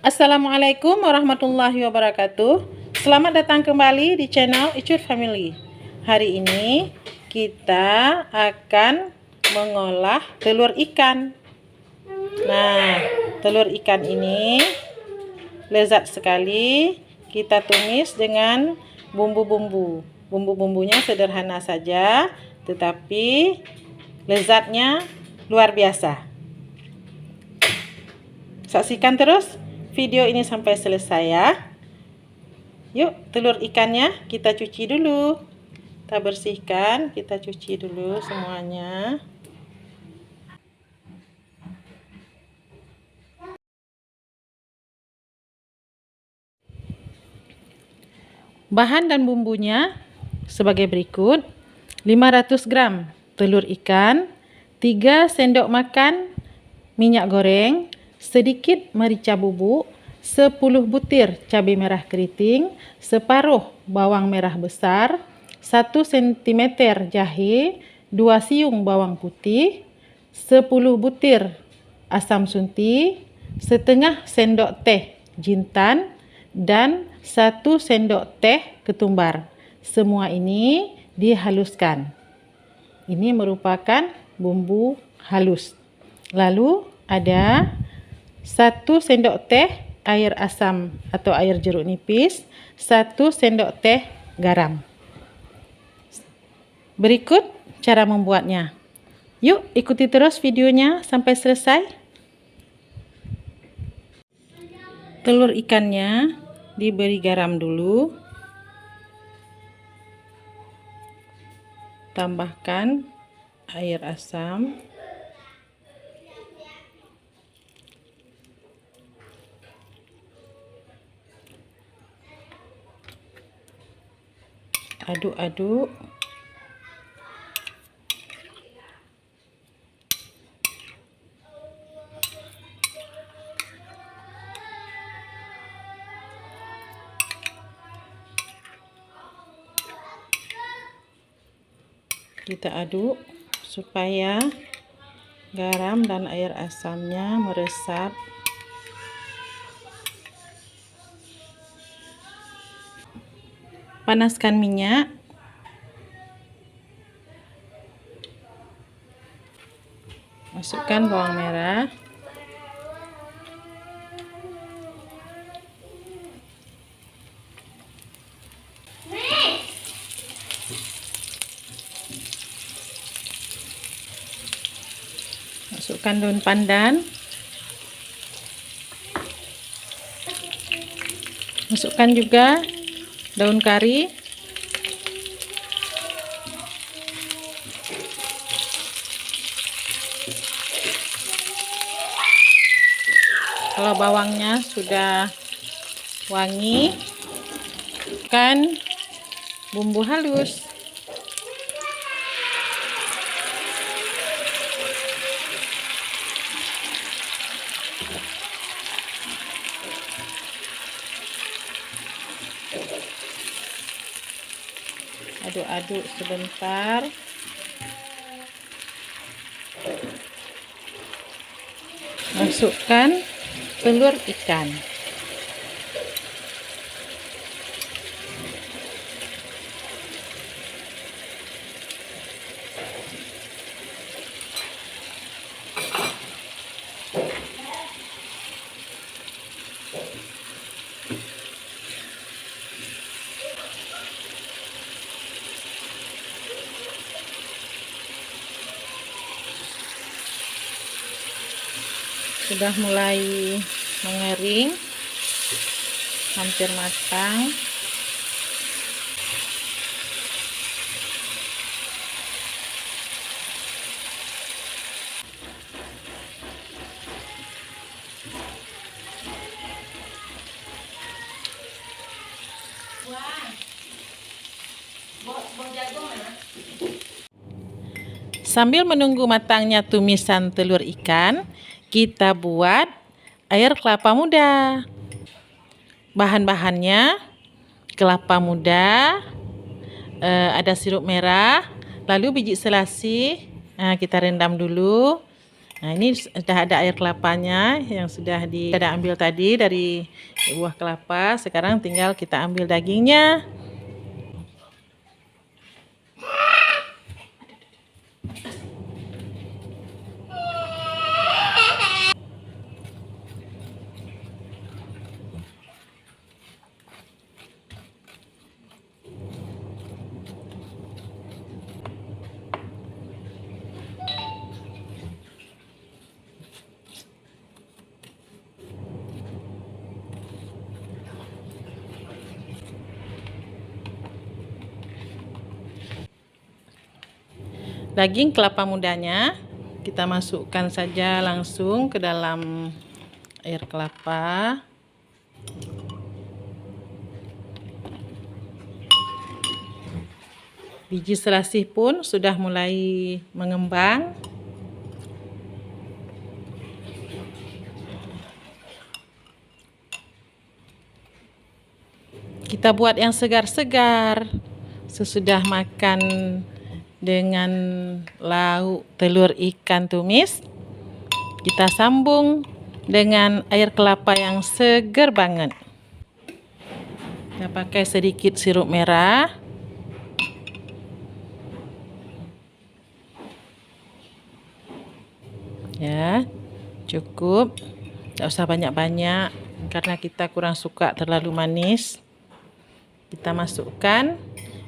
Assalamualaikum warahmatullahi wabarakatuh. Selamat datang kembali di channel Icut Family. Hari ini kita akan mengolah telur ikan. Nah, telur ikan ini lezat sekali. Kita tumis dengan bumbu-bumbu. Bumbu-bumbunya sederhana saja, tetapi lezatnya luar biasa. Saksikan terus video ini sampai selesai ya. Yuk, telur ikannya kita cuci dulu. Kita bersihkan, kita cuci dulu semuanya. Bahan dan bumbunya sebagai berikut: 500 gram telur ikan, 3 sendok makan minyak goreng, sedikit merica bubuk, 10 butir cabai merah keriting, separuh bawang merah besar, 1 cm jahe, 2 siung bawang putih, 10 butir asam sunti, setengah sendok teh jintan, dan 1 sendok teh ketumbar. Semua ini dihaluskan. Ini merupakan bumbu halus. Lalu ada 1 sendok teh air asam atau air jeruk nipis, 1 sendok teh garam. Berikut cara membuatnya. Yuk, ikuti terus videonya sampai selesai. Telur ikannya diberi garam dulu. Tambahkan air asam. Aduk-aduk. Kita aduk supaya garam dan air asamnya meresap. Panaskan minyak. Masukkan bawang merah. Masukkan daun pandan. Masukkan juga daun kari. Kalau bawangnya sudah wangi, masukkan bumbu halus. Aduk-aduk sebentar. Masukkan telur ikan. Sudah mulai mengering, hampir matang. Sambil menunggu matangnya tumisan telur ikan, kita buat air kelapa muda. Bahan-bahannya: kelapa muda, ada sirup merah, lalu biji selasi. Nah, kita rendam dulu. Nah, ini sudah ada air kelapanya yang sudah ambil tadi dari buah kelapa. Sekarang tinggal kita ambil dagingnya. Daging kelapa mudanya kita masukkan saja langsung ke dalam air kelapa. Biji selasih pun sudah mulai mengembang. Kita buat yang segar-segar sesudah makan dengan lauk telur ikan tumis. Kita sambung dengan air kelapa yang segar banget. Kita pakai sedikit sirup merah. Ya, cukup. Tidak usah banyak-banyak karena kita kurang suka terlalu manis. Kita masukkan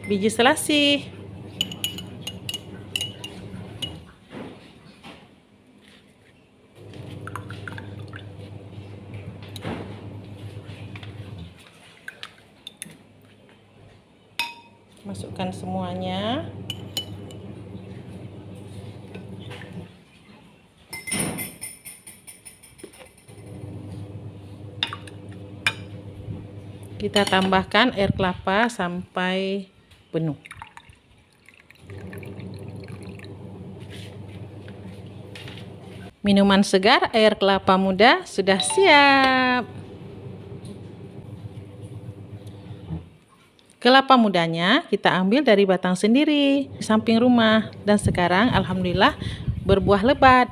biji selasih. Masukkan semuanya. Kita tambahkan air kelapa sampai penuh. Minuman segar air kelapa muda sudah siap. Kelapa mudanya kita ambil dari batang sendiri di samping rumah, dan sekarang alhamdulillah berbuah lebat.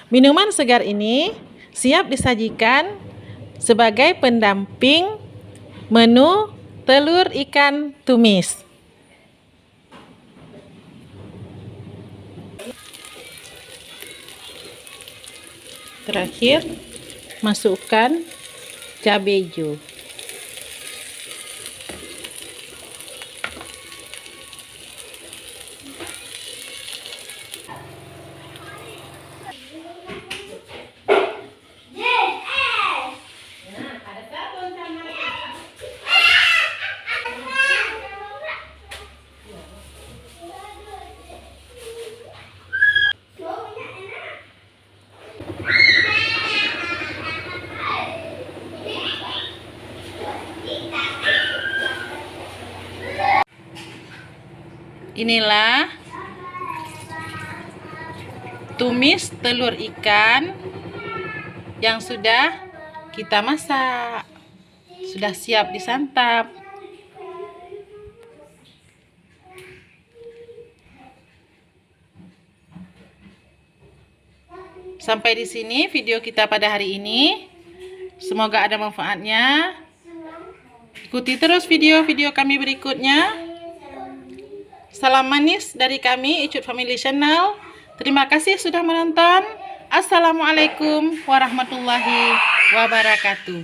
Minuman segar ini siap disajikan sebagai pendamping menu telur ikan tumis. Terakhir, masukkan cabai hijau. Inilah tumis telur ikan yang sudah kita masak, sudah siap disantap. Sampai di sini video kita pada hari ini. Semoga ada manfaatnya. Ikuti terus video-video kami berikutnya. Salam manis dari kami, Icut Family Channel. Terima kasih sudah menonton. Assalamualaikum warahmatullahi wabarakatuh.